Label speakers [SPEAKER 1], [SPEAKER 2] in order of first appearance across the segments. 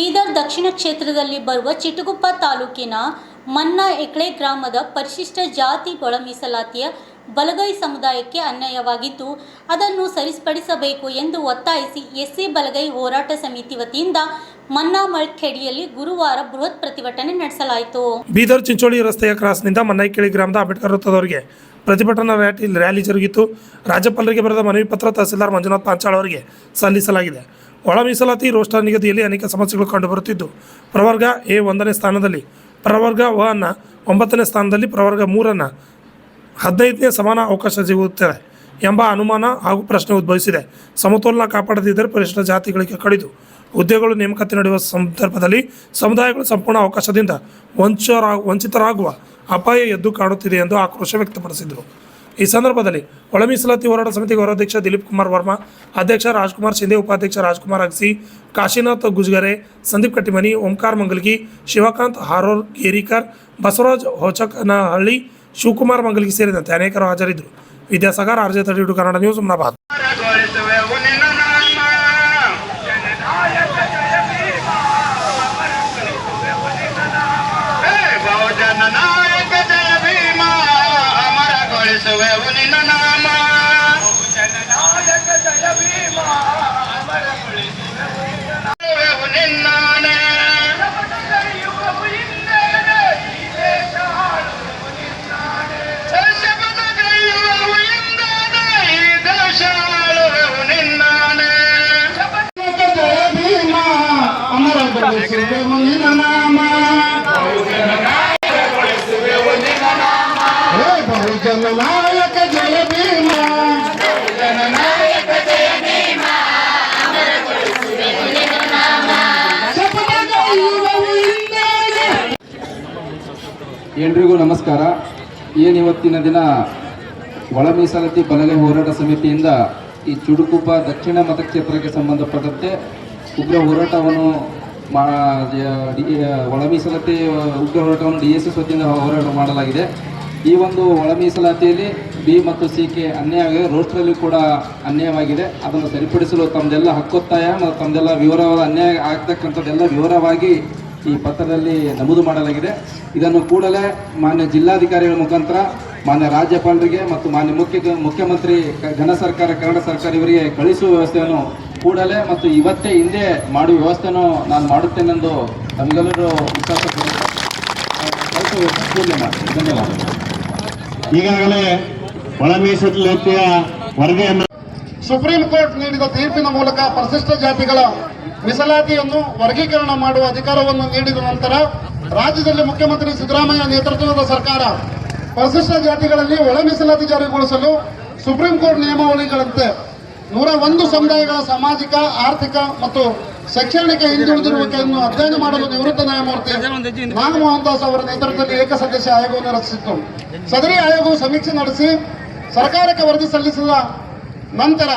[SPEAKER 1] ಬೀದರ್ ದಕ್ಷಿಣ ಕ್ಷೇತ್ರದಲ್ಲಿ ಬರುವ ಚಿಟಗುಪ್ಪ ತಾಲೂಕಿನ ಮನ್ನ ಎಕ್ಳೆ ಗ್ರಾಮದ ಪರಿಶಿಷ್ಟ ಜಾತಿ ಒಳ ಮೀಸಲಾತಿಯ ಬಲಗೈ ಸಮುದಾಯಕ್ಕೆ ಅನ್ಯಾಯವಾಗಿದ್ದು ಅದನ್ನು ಸರಿಪಡಿಸಬೇಕು ಎಂದು ಒತ್ತಾಯಿಸಿ ಎಸ್ಸಿ ಬಲಗೈ ಹೋರಾಟ ಸಮಿತಿ ವತಿಯಿಂದ ಮನ್ನಾ ಮಳಖೇಡಿಯಲ್ಲಿ ಗುರುವಾರ ಬೃಹತ್ ಪ್ರತಿಭಟನೆ ನಡೆಸಲಾಯಿತು.
[SPEAKER 2] ಬೀದರ್ ಚಿಂಚೋಳಿ ರಸ್ತೆಯ ಕ್ರಾಸ್ನಿಂದ ಮನ್ನೈಕೇಳಿ ಗ್ರಾಮದ ಅಂಬೇಡ್ಕರ್ ವೃತ್ತದವರೆಗೆ ಪ್ರತಿಭಟನಾ ರ್ಯಾಲಿ ಜರುಗಿತು. ರಾಜ್ಯಪಾಲರಿಗೆ ಬರೆದ ಮನವಿ ಪತ್ರ ತಹಸೀಲ್ದಾರ್ ಮಂಜುನಾಥ್ ಪಾಂಚಾಳ್ ಅವರಿಗೆ ಸಲ್ಲಿಸಲಾಗಿದೆ. ಒಳ ಮೀಸಲಾತಿ ರೋಸ್ಟರ್ ನಿಗದಿಯಲ್ಲಿ ಅನೇಕ ಸಮಸ್ಯೆಗಳು ಕಂಡುಬರುತ್ತಿದ್ದು, ಪ್ರವರ್ಗ ಎ 1ನೇ ಸ್ಥಾನದಲ್ಲಿ, ಪ್ರವರ್ಗ ವ ಅನ್ನು 9ನೇ ಸ್ಥಾನದಲ್ಲಿ, ಪ್ರವರ್ಗ 3 15ನೇ ಸಮಾನ ಅವಕಾಶ ಸಿಗುತ್ತದೆ ಎಂಬ ಅನುಮಾನ ಹಾಗೂ ಪ್ರಶ್ನೆ ಉದ್ಭವಿಸಿದೆ. ಸಮತೋಲನ ಕಾಪಾಡದಿದ್ದರೆ ಪರಿಶಿಷ್ಟ ಜಾತಿಗಳಿಗೆ ಕಡಿದು ಹುದ್ದೆಗಳು ನೇಮಕಾತಿ ನಡೆಯುವ ಸಂದರ್ಭದಲ್ಲಿ ಸಮುದಾಯಗಳು ಸಂಪೂರ್ಣ ಅವಕಾಶದಿಂದ ವಂಚಿತರಾಗುವ ಅಪಾಯ ಎದ್ದು ಕಾಣುತ್ತಿದೆ ಎಂದು ಆಕ್ರೋಶ ವ್ಯಕ್ತಪಡಿಸಿದರು. ಈ ಸಂದರ್ಭದಲ್ಲಿ ಒಳ ಮೀಸಲಾತಿ ಹೋರಾಟ ಸಮಿತಿ ಗೌರವಾಧ್ಯಕ್ಷ ದಿಲೀಪ್ ಕುಮಾರ್ ವರ್ಮಾ, ಅಧ್ಯಕ್ಷ ರಾಜ್ಕುಮಾರ್ ಶಿಂದೆ, ಉಪಾಧ್ಯಕ್ಷ ರಾಜ್ಕುಮಾರ್ ಅಗಸಿ, ಕಾಶಿನಾಥ್ ಗುಜ್ಗರೆ, ಸಂದೀಪ್ ಕಟ್ಟಿಮನಿ, ಓಂಕಾರ ಮಂಗಲ್ಗಿ, ಶಿವಕಾಂತ್ ಹಾರೋರ್ ಗೇರಿಕರ್, ಬಸವರಾಜ್ ಹೊಚಕನಹಳ್ಳಿ, ಶಿವಕುಮಾರ್ ಮಂಗಲ್ಗಿ ಸೇರಿದಂತೆ ಅನೇಕರು ಹಾಜರಿದ್ದರು. Vidyasagar, RJ 32 Kannada news, Humnabad.
[SPEAKER 3] ಜನನಾಯಕ ಜಯ ಭೀಮ, ಜನನಾಯಕ ಜಯ ಭೀಮ,
[SPEAKER 4] ಎಲ್ರಿಗೂ ನಮಸ್ಕಾರ. ಇವತ್ತಿನ ದಿನ ಒಳ ಮೀಸಲಾತಿ ಬಲಗೈ ಹೋರಾಟ ಸಮಿತಿಯಿಂದ ಈ ಚಿಟಗುಪ್ಪ ದಕ್ಷಿಣ ಮತಕ್ಷೇತ್ರಕ್ಕೆ ಸಂಬಂಧಪಟ್ಟಂತೆ ಉಗ್ರ ಹೋರಾಟವನ್ನು ಒಳ ಮೀಸಲಾತಿ ಉಗ್ರ ಹೋರಾಟವನ್ನು DSS ವತಿಯಿಂದ ಹೋರಾಟ ಮಾಡಲಾಗಿದೆ. ಈ ಒಂದು ಒಳ ಮೀಸಲಾತಿಯಲ್ಲಿ B ಮತ್ತು C ಗೆ ಅನ್ಯಾಯವಾಗಿದೆ, ರೋಸ್ಟ್ರಲ್ಲಿ ಕೂಡ ಅನ್ಯಾಯವಾಗಿದೆ. ಅದನ್ನು ಸರಿಪಡಿಸಲು ತಮ್ಮದೆಲ್ಲ ಹಕ್ಕೊತ್ತಾಯ ಮತ್ತು ತಮ್ಮದೆಲ್ಲ ವಿವರವಾದ ಅನ್ಯಾಯ ಆಗ್ತಕ್ಕಂಥದ್ದೆಲ್ಲ ವಿವರವಾಗಿ ಈ ಪತ್ರದಲ್ಲಿ ನಮೂದು ಮಾಡಲಾಗಿದೆ. ಇದನ್ನು ಕೂಡಲೇ ಮಾನ್ಯ ಜಿಲ್ಲಾಧಿಕಾರಿಗಳ ಮುಖಾಂತರ ಮಾನ್ಯ ರಾಜ್ಯಪಾಲರಿಗೆ ಮತ್ತು ಮಾನ್ಯ ಮುಖ್ಯಮಂತ್ರಿ ಘನ ಸರ್ಕಾರ ಕನ್ನಡ ಸರ್ಕಾರ ಇವರಿಗೆ ಕಳಿಸುವ ವ್ಯವಸ್ಥೆಯನ್ನು ಕೂಡಲೇ ಮತ್ತು ಇವತ್ತೇ ಹಿಂದೆ ಮಾಡುವ ವ್ಯವಸ್ಥೆಯನ್ನು ನಾನು ಮಾಡುತ್ತೇನೆಂದು ನಮಗೆಲ್ಲರೂ ವಿಶ್ವಾಸ ಧನ್ಯವಾದ.
[SPEAKER 3] ಈಗಾಗಲೇ ಒಳ ಮೀಸಲಾತಿಯ ವರದಿಯನ್ನು ಸುಪ್ರೀಂ ಕೋರ್ಟ್ ನೀಡಿದ ತೀರ್ಪಿನ ಮೂಲಕ ಪರಿಶಿಷ್ಟ ಜಾತಿಗಳ ಮೀಸಲಾತಿಯನ್ನು ವರ್ಗೀಕರಣ ಮಾಡುವ ಅಧಿಕಾರವನ್ನು ನೀಡಿದ ನಂತರ ರಾಜ್ಯದಲ್ಲಿ ಮುಖ್ಯಮಂತ್ರಿ ಸಿದ್ದರಾಮಯ್ಯ ನೇತೃತ್ವದ ಸರ್ಕಾರ ಪರಿಶಿಷ್ಟ ಜಾತಿಗಳಲ್ಲಿ ಒಳ ಮೀಸಲಾತಿ ಜಾರಿಗೊಳಿಸಲು ಸುಪ್ರೀಂ ಕೋರ್ಟ್ ನಿಯಮಾವಳಿಗಳಂತೆ 101 ಸಮುದಾಯಗಳ ಸಾಮಾಜಿಕ, ಆರ್ಥಿಕ ಮತ್ತು ಶೈಕ್ಷಣಿಕ ಹಿಂದುಳಿದಿರುವಿಕೆಯನ್ನು ಅಧ್ಯಯನ ಮಾಡಲು ನಿವೃತ್ತ ನ್ಯಾಯಮೂರ್ತಿ ನಾಗಮೋಹನ್ ದಾಸ್ ಅವರ ನೇತೃತ್ವದಲ್ಲಿ ಏಕಸದಸ್ಯ ಆಯೋಗವನ್ನು ರಚಿಸಿತ್ತು. ಸದರಿ ಆಯೋಗವು ಸಮೀಕ್ಷೆ ನಡೆಸಿ ಸರ್ಕಾರಕ್ಕೆ ವರದಿ ಸಲ್ಲಿಸಿದ ನಂತರ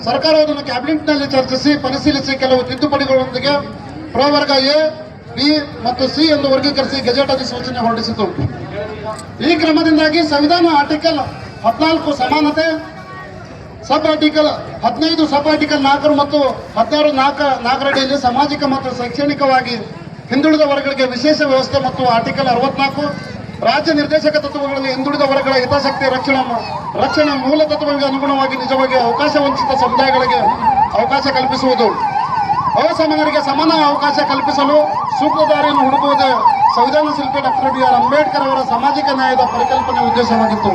[SPEAKER 3] ಸರ್ಕಾರವು ಅದನ್ನು ಕ್ಯಾಬಿನೆಟ್ನಲ್ಲಿ ಚರ್ಚಿಸಿ ಪರಿಶೀಲಿಸಿ ಕೆಲವು ತಿದ್ದುಪಡಿಗಳೊಂದಿಗೆ ಪ್ರವರ್ಗ A, B ಮತ್ತು C ಎಂದು ವರ್ಗೀಕರಿಸಿ ಗೆಜೆಟ್ ಅಧಿಸೂಚನೆ ಹೊರಡಿಸಿತು. ಈ ಕ್ರಮದಿಂದಾಗಿ ಸಂವಿಧಾನ ಆರ್ಟಿಕಲ್ 14 ಸಮಾನತೆ, ಸಬ್ ಆರ್ಟಿಕಲ್ 15 ಸಬ್ ಆರ್ಟಿಕಲ್ 4 ಮತ್ತು 16(4) ಅಡಿಯಲ್ಲಿ ಸಾಮಾಜಿಕ ಮತ್ತು ಶೈಕ್ಷಣಿಕವಾಗಿ ಹಿಂದುಳಿದ ವರ್ಗಗಳಿಗೆ ವಿಶೇಷ ವ್ಯವಸ್ಥೆ ಮತ್ತು ಆರ್ಟಿಕಲ್ 64 ರಾಜ್ಯ ನಿರ್ದೇಶಕ ತತ್ವಗಳಲ್ಲಿ ಹಿಂದುಳಿದ ವರ್ಗಗಳ ಹಿತಾಸಕ್ತಿ ರಕ್ಷಣೆ ಮೂಲ ತತ್ವಗಳಿಗೆ ಅನುಗುಣವಾಗಿ ನಿಜವಾಗಿ ಅವಕಾಶ ವಂಚಿತ ಸಮುದಾಯಗಳಿಗೆ ಅವಕಾಶ ಕಲ್ಪಿಸುವುದು, ಅಸಮಾನರಿಗೆ ಸಮಾನ ಅವಕಾಶ ಕಲ್ಪಿಸಲು ಸೂಕ್ತ ದಾರಿಯನ್ನು ಹುಡುಕುವುದೇ ಸಂವಿಧಾನ ಶಿಲ್ಪಿ ಡಾಕ್ಟರ್ BR ಅಂಬೇಡ್ಕರ್ ಅವರ ಸಾಮಾಜಿಕ ನ್ಯಾಯದ ಪರಿಕಲ್ಪನೆ ಉದ್ದೇಶವಾಗಿತ್ತು.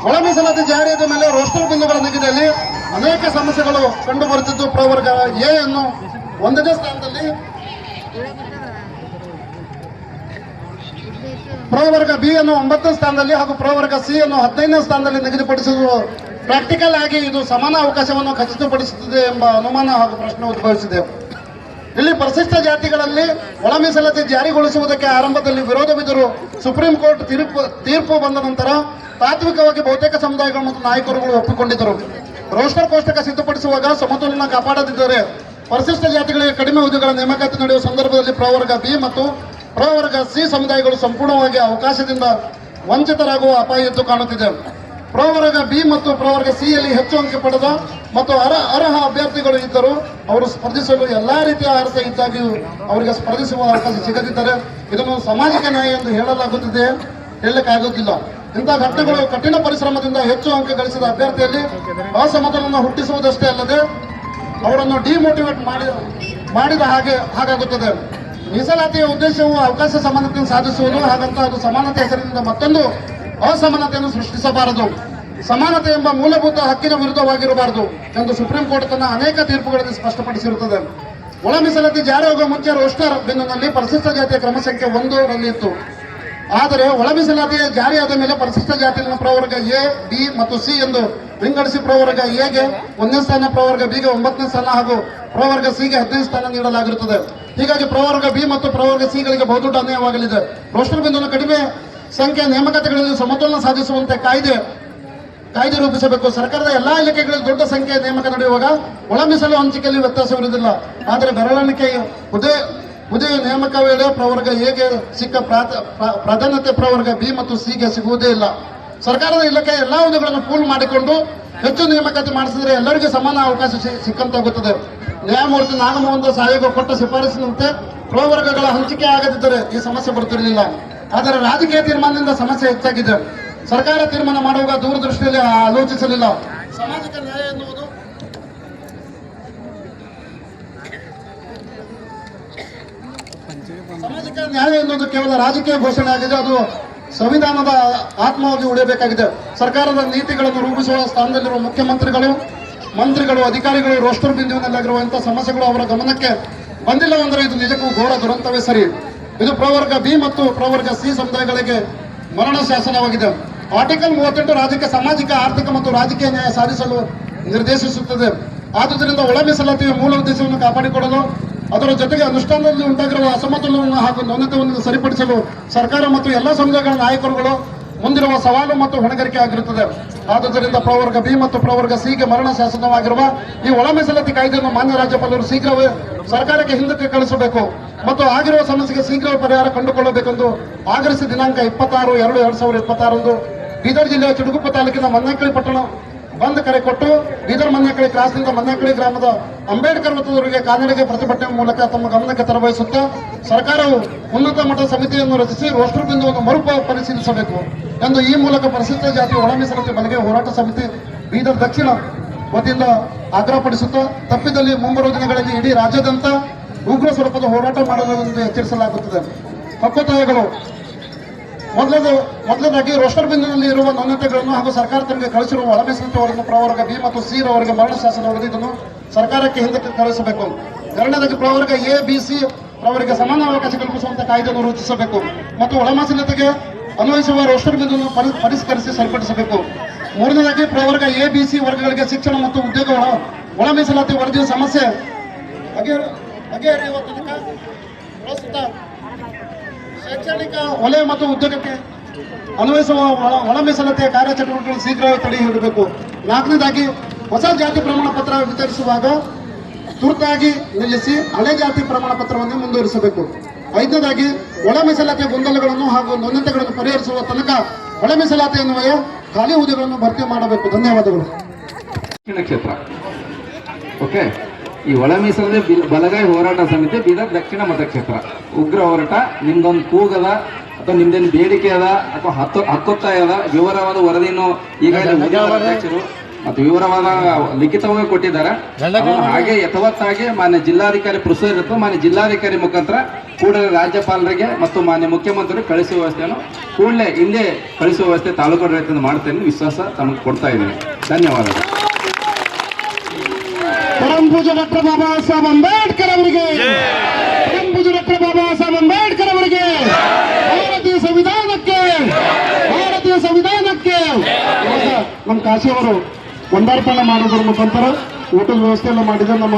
[SPEAKER 3] ಒಳ ಮೀಸಲಾತಿ ಜಾರಿಯಾದ ಮೇಲೆ ರೋಸ್ಟರ್ ಬಿಂದುಗಳ ನಿಗದಿಯಲ್ಲಿ ಅನೇಕ ಸಮಸ್ಯೆಗಳು ಕಂಡುಬರುತ್ತಿದ್ದು, ಪ್ರವರ್ಗ A ಅನ್ನು 1ನೇ ಸ್ಥಾನದಲ್ಲಿ, ಪ್ರವರ್ಗ B ಅನ್ನು 9ನೇ ಸ್ಥಾನದಲ್ಲಿ ಹಾಗೂ ಪ್ರವರ್ಗ C ಅನ್ನು 15ನೇ ಸ್ಥಾನದಲ್ಲಿ ನಿಗದಿಪಡಿಸುವುದು ಪ್ರಾಕ್ಟಿಕಲ್ ಆಗಿ ಇದು ಸಮಾನ ಅವಕಾಶವನ್ನು ಖಚಿತಪಡಿಸುತ್ತದೆ ಎಂಬ ಅನುಮಾನ ಹಾಗೂ ಪ್ರಶ್ನೆ ಉದ್ಭವಿಸಿದೆ. ಇಲ್ಲಿ ಪರಿಶಿಷ್ಟ ಜಾತಿಗಳಲ್ಲಿ ಒಳ ಮೀಸಲಾತಿ ಜಾರಿಗೊಳಿಸುವುದಕ್ಕೆ ಆರಂಭದಲ್ಲಿ ವಿರೋಧವಿದ್ದರೂ ಸುಪ್ರೀಂ ಕೋರ್ಟ್ ತೀರ್ಪು ಬಂದ ನಂತರ ತಾತ್ವಿಕವಾಗಿ ಬಹುತೇಕ ಸಮುದಾಯಗಳು ಮತ್ತು ನಾಯಕರುಗಳು ಒಪ್ಪಿಕೊಂಡಿದ್ದರು. ರೋಸ್ಟರ್ ಕೋಷ್ಟಕ ಸಿದ್ಧಪಡಿಸುವಾಗ ಸಮತೋಲನ ಕಾಪಾಡದಿದ್ದರೆ ಪರಿಶಿಷ್ಟ ಜಾತಿಗಳಿಗೆ ಕಡಿಮೆ ಹುದ್ದೆಗಳ ನೇಮಕಾತಿ ನಡೆಯುವ ಸಂದರ್ಭದಲ್ಲಿ ಪ್ರವರ್ಗ B ಮತ್ತು ಪ್ರವರ್ಗ C ಸಮುದಾಯಗಳು ಸಂಪೂರ್ಣವಾಗಿ ಅವಕಾಶದಿಂದ ವಂಚಿತರಾಗುವ ಅಪಾಯ ಎದ್ದು ಕಾಣುತ್ತಿದೆ. ಪ್ರವರ್ಗ ಬಿ ಮತ್ತು ಪ್ರವರ್ಗ ಸಿ ಯಲ್ಲಿ ಹೆಚ್ಚು ಅಂಕ ಪಡೆದ ಮತ್ತು ಅರ್ಹ ಅಭ್ಯರ್ಥಿಗಳು ಇದ್ದರು. ಅವರು ಸ್ಪರ್ಧಿಸಲು ಎಲ್ಲಾ ರೀತಿಯ ಅರ್ಹತೆ ಇದ್ದಾಗಿಯೂ ಅವರಿಗೆ ಸ್ಪರ್ಧಿಸುವ ಅವಕಾಶ ಸಿಗದಿದ್ದರೆ ಇದನ್ನು ಸಾಮಾಜಿಕ ನ್ಯಾಯ ಎಂದು ಹೇಳಲಾಗುತ್ತದೆ, ಹೇಳಲಿಕ್ಕಾಗುತ್ತಿಲ್ಲ. ಇಂತಹ ಘಟನೆಗಳು ಕಠಿಣ ಪರಿಶ್ರಮದಿಂದ ಹೆಚ್ಚು ಅಂಕ ಗಳಿಸಿದ ಅಭ್ಯರ್ಥಿಯಲ್ಲಿ ಅಸಮತೋಲನ ಹುಟ್ಟಿಸುವುದಷ್ಟೇ ಅಲ್ಲದೆ ಅವರನ್ನು ಡಿಮೋಟಿವೇಟ್ ಮಾಡಿದ ಹಾಗಾಗುತ್ತದೆ. ಮೀಸಲಾತಿಯ ಉದ್ದೇಶವು ಅವಕಾಶ ಸಮಾನತೆಯನ್ನು ಸಾಧಿಸುವುದು. ಹಾಗಂತ ಅದು ಸಮಾನತೆ ಹೆಸರಿನಿಂದ ಮತ್ತೊಂದು ಅಸಮಾನತೆಯನ್ನು ಸೃಷ್ಟಿಸಬಾರದು. ಸಮಾನತೆ ಎಂಬ ಮೂಲಭೂತ ಹಕ್ಕಿನ ವಿರುದ್ಧವಾಗಿರಬಾರದು ಎಂದು ಸುಪ್ರೀಂ ಕೋರ್ಟ್ ತನ್ನ ಅನೇಕ ತೀರ್ಪುಗಳಲ್ಲಿ ಸ್ಪಷ್ಟಪಡಿಸಿರುತ್ತದೆ. ಒಳ ಮೀಸಲಾತಿ ಜಾರಿಯಾಗುವ ಮುಂಚೆ ರೋಸ್ಟರ್ ಬಿಂದುನಲ್ಲಿ ಪರಿಶಿಷ್ಟ ಜಾತಿಯ ಕ್ರಮ ಸಂಖ್ಯೆ 1 ರಲ್ಲಿ ಇತ್ತು. ಆದರೆ ಒಳ ಮೀಸಲಾತಿ ಜಾರಿಯಾದ ಮೇಲೆ ಪರಿಶಿಷ್ಟ ಜಾತಿಯನ್ನು ಪ್ರವರ್ಗ ಎ, ಬಿ ಮತ್ತು ಸಿ ಎಂದು ವಿಂಗಡಿಸಿ ಪ್ರವರ್ಗ ಎಗೆ 1ನೇ ಸ್ಥಾನ, ಪ್ರವರ್ಗ ಬಿಗೆ 9ನೇ ಸ್ಥಾನ ಹಾಗೂ ಪ್ರವರ್ಗ ಸಿಗೆ 15ನೇ ಸ್ಥಾನ ನೀಡಲಾಗಿರುತ್ತದೆ. ಹೀಗಾಗಿ ಪ್ರವರ್ಗ ಬಿ ಮತ್ತು ಪ್ರವರ್ಗ ಸಿಗಳಿಗೆ ಬಹುದೊಡ್ಡ ಅನ್ಯಾಯವಾಗಲಿದೆ. ರೋಸ್ಟರ್ ಬಿಂದುವನ್ನು ಕಡಿಮೆ ಸಂಖ್ಯೆಯ ನೇಮಕಾತಿಗಳಲ್ಲಿ ಸಮತೋಲನ ಸಾಧಿಸುವಂತೆ ಕಾಯ್ದೆ ರೂಪಿಸಬೇಕು. ಸರ್ಕಾರದ ಎಲ್ಲಾ ಇಲಾಖೆಗಳಲ್ಲಿ ದೊಡ್ಡ ಸಂಖ್ಯೆಯ ನೇಮಕ ನಡೆಯುವಾಗ ಒಳ ಮೀಸಲು ಹಂಚಿಕೆಯಲ್ಲಿ ವ್ಯತ್ಯಾಸವಿರುವುದಿಲ್ಲ. ಆದರೆ ಬೆರಳೆಣಿಕೆ ಹುದ್ದೆಯ ನೇಮಕ ವೇಳೆ ಪ್ರವರ್ಗ ಎಗೆ ಸಿಕ್ಕ ಪ್ರಾಧಾನ್ಯತೆ ಪ್ರವರ್ಗ ಬಿ ಮತ್ತು ಸಿಗೆ ಸಿಗುವುದೇ ಇಲ್ಲ. ಸರ್ಕಾರದ ಇಲಾಖೆ ಎಲ್ಲಾ ಹುದ್ದೆಗಳನ್ನು ಪೂಲ್ ಮಾಡಿಕೊಂಡು ಹೆಚ್ಚು ನೇಮಕಾತಿ ಮಾಡಿಸಿದರೆ ಎಲ್ಲರಿಗೂ ಸಮಾನ ಅವಕಾಶ ಸಿಕ್ಕಂತಾಗುತ್ತದೆ. ನ್ಯಾಯಮೂರ್ತಿ ನಾಗಮೋಹನ್ ದಾಸ್ ಆಯೋಗ ಕೊಟ್ಟ ಶಿಫಾರಸಿನಂತೆ ಪ್ರವರ್ಗಗಳ ಹಂಚಿಕೆ ಆಗದಿದ್ದರೆ ಈ ಸಮಸ್ಯೆ ಬರುತ್ತಿರಲಿಲ್ಲ. ಆದರೆ ರಾಜಕೀಯ ತೀರ್ಮಾನದಿಂದ ಸಮಸ್ಯೆ ಹೆಚ್ಚಾಗಿದೆ. ಸರ್ಕಾರ ತೀರ್ಮಾನ ಮಾಡುವಾಗ ದೂರದೃಷ್ಟಿಯಲ್ಲಿ ಆಲೋಚಿಸಲಿಲ್ಲ. ಸಾಮಾಜಿಕ ನ್ಯಾಯ ಎನ್ನುವುದು ಕೇವಲ ರಾಜಕೀಯ ಘೋಷಣೆ ಆಗಿದೆ. ಅದು ಸಂವಿಧಾನದ ಆತ್ಮವಾಗಿ ಉಳಿಯಬೇಕಾಗಿದೆ. ಸರ್ಕಾರದ ನೀತಿಗಳನ್ನು ರೂಪಿಸುವ ಸ್ಥಾನದಲ್ಲಿರುವ ಮುಖ್ಯಮಂತ್ರಿಗಳು, ಮಂತ್ರಿಗಳು, ಅಧಿಕಾರಿಗಳು ರೋಸ್ಟರ್ ಬಿಂದುವಿನಲ್ಲಾಗಿರುವಂತಹ ಸಮಸ್ಯೆಗಳು ಅವರ ಗಮನಕ್ಕೆ ಬಂದಿಲ್ಲವೆಂದರೆ ಇದು ನಿಜಕ್ಕೂ ಘೋರ ದುರಂತವೇ ಸರಿ. ಇದು ಪ್ರವರ್ಗ ಬಿ ಮತ್ತು ಪ್ರವರ್ಗ ಸಿ ಸಮುದಾಯಗಳಿಗೆ ಮರಣ ಶಾಸನವಾಗಿದೆ. ಆರ್ಟಿಕಲ್ 38 ರಾಜ್ಯಕ್ಕೆ ಸಾಮಾಜಿಕ, ಆರ್ಥಿಕ ಮತ್ತು ರಾಜಕೀಯ ನ್ಯಾಯ ಸಾಧಿಸಲು ನಿರ್ದೇಶಿಸುತ್ತದೆ. ಆದುದರಿಂದ ಒಳ ಮೀಸಲಾತಿಯ ಮೂಲ ಉದ್ದೇಶವನ್ನು ಕಾಪಾಡಿಕೊಳ್ಳಲು ಅದರ ಜೊತೆಗೆ ಅನುಷ್ಠಾನದಲ್ಲಿ ಉಂಟಾಗಿರುವ ಅಸಮತೋಲನವನ್ನು ಹಾಗೂ ನ್ಯೂನತೆಯನ್ನು ಸರಿಪಡಿಸಲು ಸರ್ಕಾರ ಮತ್ತು ಎಲ್ಲ ಸಮುದಾಯಗಳ ನಾಯಕರುಗಳು ಮುಂದಿರುವ ಸವಾಲು ಮತ್ತು ಹೊಣೆಗಾರಿಕೆ ಆಗಿರುತ್ತದೆ. ಆದುದರಿಂದ ಪ್ರವರ್ಗ ಬಿ ಮತ್ತು ಪ್ರವರ್ಗ ಸಿಗೆ ಮರಣ ಶಾಸನವಾಗಿರುವ ಈ ಒಳ ಮೀಸಲಾತಿ ಕಾಯ್ದೆಯನ್ನು ಮಾನ್ಯ ರಾಜ್ಯಪಾಲರು ಶೀಘ್ರವೇ ಸರ್ಕಾರಕ್ಕೆ ಹಿಂದಕ್ಕೆ ಕಳಿಸಬೇಕು ಮತ್ತು ಆಗಿರುವ ಸಮಸ್ಯೆಗೆ ಶೀಘ್ರವೇ ಪರಿಹಾರ ಕಂಡುಕೊಳ್ಳಬೇಕೆಂದು ಆಗ್ರಹಿಸಿ ದಿನಾಂಕ 26/2/2026 ಬೀದರ್ ಜಿಲ್ಲೆಯ ಚಿಡುಗುಪ್ಪ ತಾಲೂಕಿನ ಮನ್ನಕಳಿ ಪಟ್ಟಣ ಬಂದ್ ಕರೆ ಕೊಟ್ಟು ಬೀದರ್ ಮನ್ನಕಳಿ ಕ್ರಾಸ್ನಿಂದ ಮನ್ನಕಳಿ ಗ್ರಾಮದ ಅಂಬೇಡ್ಕರ್ ವೃತ್ತದವರೆಗೆ ಕಾಲ್ನಡಿಗೆ ಪ್ರತಿಭಟನೆ ಮೂಲಕ ತಮ್ಮ ಗಮನಕ್ಕೆ ತರಬಯಸುತ್ತಾ ಸರ್ಕಾರವು ಉನ್ನತ ಮಟ್ಟದ ಸಮಿತಿಯನ್ನು ರಚಿಸಿ ರೋಸ್ಟರ್ ಬಿಂದುವನ್ನು ಪರಿಶೀಲಿಸಬೇಕು ಎಂದು ಈ ಮೂಲಕ ಪರಿಶಿಷ್ಟ ಜಾತಿ ಒಳ ಮೀಸಲಾತಿ ಬಲಗೈ ಹೋರಾಟ ಸಮಿತಿ ಬೀದರ್ ದಕ್ಷಿಣ ವತಿಯಿಂದ ಆಗ್ರಹಪಡಿಸುತ್ತಾ ತಪ್ಪಿದಲ್ಲಿ ಮುಂಬರುವ ದಿನಗಳಲ್ಲಿ ಇಡೀ ರಾಜ್ಯಾದ್ಯಂತ ಉಗ್ರ ಸ್ವರೂಪದ ಹೋರಾಟ ಮಾಡಲು ಎಚ್ಚರಿಸಲಾಗುತ್ತದೆ. ಹಕ್ಕೊತ್ತಾಯಗಳು ಮೊದಲನೇದಾಗಿ ರೋಸ್ಟರ್ ಬಿಂದುವಿನಲ್ಲಿ ಇರುವ ನ್ಯೂನತೆಗಳನ್ನು ಹಾಗೂ ಸರ್ಕಾರ ತಮಗೆ ಕಳಿಸಿರುವ ಒಳ ಮೀಸಲಾತಿ ವರದಿಯನ್ನು ಪ್ರವರ್ಗ ಬಿ ಮತ್ತು ಸಿ ರವರೆಗೆ ಮರಣ ಶಾಸನ ವರದಿಯನ್ನು ಸರ್ಕಾರಕ್ಕೆ ಹಿಂದಕ್ಕೆ ಕಳಿಸಬೇಕು. ಎರಡನೇದಾಗಿ ಪ್ರವರ್ಗ ಎ, ಬಿ, ಸಿ ರವರಿಗೆ ಸಮಾನ ಅವಕಾಶ ಕಲ್ಪಿಸುವಂತೆ ಕಾಯ್ದೆಯನ್ನು ರೂಪಿಸಬೇಕು ಮತ್ತು ಒಳ ಮೀಸಲಾತಿಗೆ ಅನ್ವಯಿಸುವ ರೋಸ್ಟರ್ ಬಿಂದುವನ್ನು ಪರಿಷ್ಕರಿಸಿ ಸರಿಪಡಿಸಬೇಕು. ಮೂರನೇದಾಗಿ ಪ್ರವರ್ಗ ಎ, ಬಿ, ಸಿ ವರ್ಗಗಳಿಗೆ ಶಿಕ್ಷಣ ಮತ್ತು ಉದ್ಯೋಗ ಒಳ ಮೀಸಲಾತಿ ವರದಿಯ ಸಮಸ್ಯೆ ಬಗೆಹರಿಯುವ ತನಕ ಪ್ರಸ್ತುತ ಶೈಕ್ಷಣಿಕ ವಲಯ ಮತ್ತು ಉದ್ಯೋಗಕ್ಕೆ ಅನ್ವಯಿಸುವ ಒಳ ಮೀಸಲಾತಿಯ ಕಾರ್ಯಚಟುವಟಿಕೆಗಳನ್ನು ಶೀಘ್ರವೇ ತಡೆ ಹಿಡಿಯಬೇಕು. ನಾಲ್ಕನೇದಾಗಿ ಹೊಸ ಜಾತಿ ಪ್ರಮಾಣ ಪತ್ರ ವಿತರಿಸುವಾಗ ತುರ್ತಾಗಿ ನಿಲ್ಲಿಸಿ ಹಳೆ ಜಾತಿ ಪ್ರಮಾಣ ಪತ್ರವನ್ನು ಮುಂದುವರಿಸಬೇಕು. ಐದನೇದಾಗಿ ಒಳ ಮೀಸಲಾತಿಯ ಗೊಂದಲಗಳನ್ನು ಹಾಗೂ ನ್ಯೂನತೆಗಳನ್ನು ಪರಿಹರಿಸುವ ತನಕ ಒಳ ಮೀಸಲಾತಿ ಅನ್ವಯ ಖಾಲಿ ಹುದ್ದೆಗಳನ್ನು ಭರ್ತಿ ಮಾಡಬೇಕು. ಧನ್ಯವಾದಗಳು.
[SPEAKER 4] ಕ್ಷೇತ್ರ ಓಕೆ. ಈ ಒಳ ಮೀಸಲಾತಿ ಬಲಗೈ ಹೋರಾಟ ಸಮಿತಿ ಬೀದರ್ ದಕ್ಷಿಣ ಮತಕ್ಷೇತ್ರ ಉಗ್ರ ಹೋರಾಟ. ನಿಮ್ದೊಂದು ಕೂಗದ ಅಥವಾ ನಿಮ್ದೇನು ಬೇಡಿಕೆ ಅದ ಅಥವಾ ಹಕ್ಕೊತ್ತಾಯ ಅದ, ವಿವರವಾದ ವರದಿಯನ್ನು ಈಗಾಗಲೇ ಅಧ್ಯಕ್ಷರು ಮತ್ತು ವಿವರವಾದ ಲಿಖಿತವಾಗಿ ಕೊಟ್ಟಿದ್ದಾರೆ. ಹಾಗೆ ಯಥಾವತ್ತಾಗಿ ಮಾನ್ಯ ಜಿಲ್ಲಾಧಿಕಾರಿ ಪ್ರೊಸೀಜರ್ ಇರುತ್ತೆ, ಮಾನ್ಯ ಜಿಲ್ಲಾಧಿಕಾರಿ ಮುಖಾಂತರ ಕೂಡಲೇ ರಾಜ್ಯಪಾಲರಿಗೆ ಮತ್ತು ಮಾನ್ಯ ಮುಖ್ಯಮಂತ್ರಿ ಕಳಿಸುವ ವ್ಯವಸ್ಥೆಯನ್ನು ಕೂಡಲೇ ಹಿಂದೆ ಕಳಿಸುವ ವ್ಯವಸ್ಥೆ ತಾಲೂಕು ಆಡಳಿತದಿಂದ ಮಾಡ್ತೇನೆ ವಿಶ್ವಾಸ ತಮಗೆ ಕೊಡ್ತಾ ಇದ್ದೀನಿ. ಧನ್ಯವಾದಗಳು.
[SPEAKER 3] ಪರಂ ಪೂಜ್ಯ ಡಾಕ್ಟರ್ ಬಾಬಾ ಸಾಹೇಬ್ ಅಂಬೇಡ್ಕರ್ ಅವರಿಗೆ, ಪರಂ ಪೂಜ್ಯ ಡಾಕ್ಟರ್ ಬಾಬಾ ಸಾಹೇಬ್ ಅಂಬೇಡ್ಕರ್ ಅವರಿಗೆ, ಭಾರತೀಯ ಸಂವಿಧಾನಕ್ಕೆ ನಮ್ಮ ಕಾಶಿ ಅವರು ವಂದಾರ್ಪಣೆ ಮಾಡೋದ್ರ ಮುಖಾಂತರ ಊಟದ ವ್ಯವಸ್ಥೆಯನ್ನು ಮಾಡಿದ ನಮ್ಮ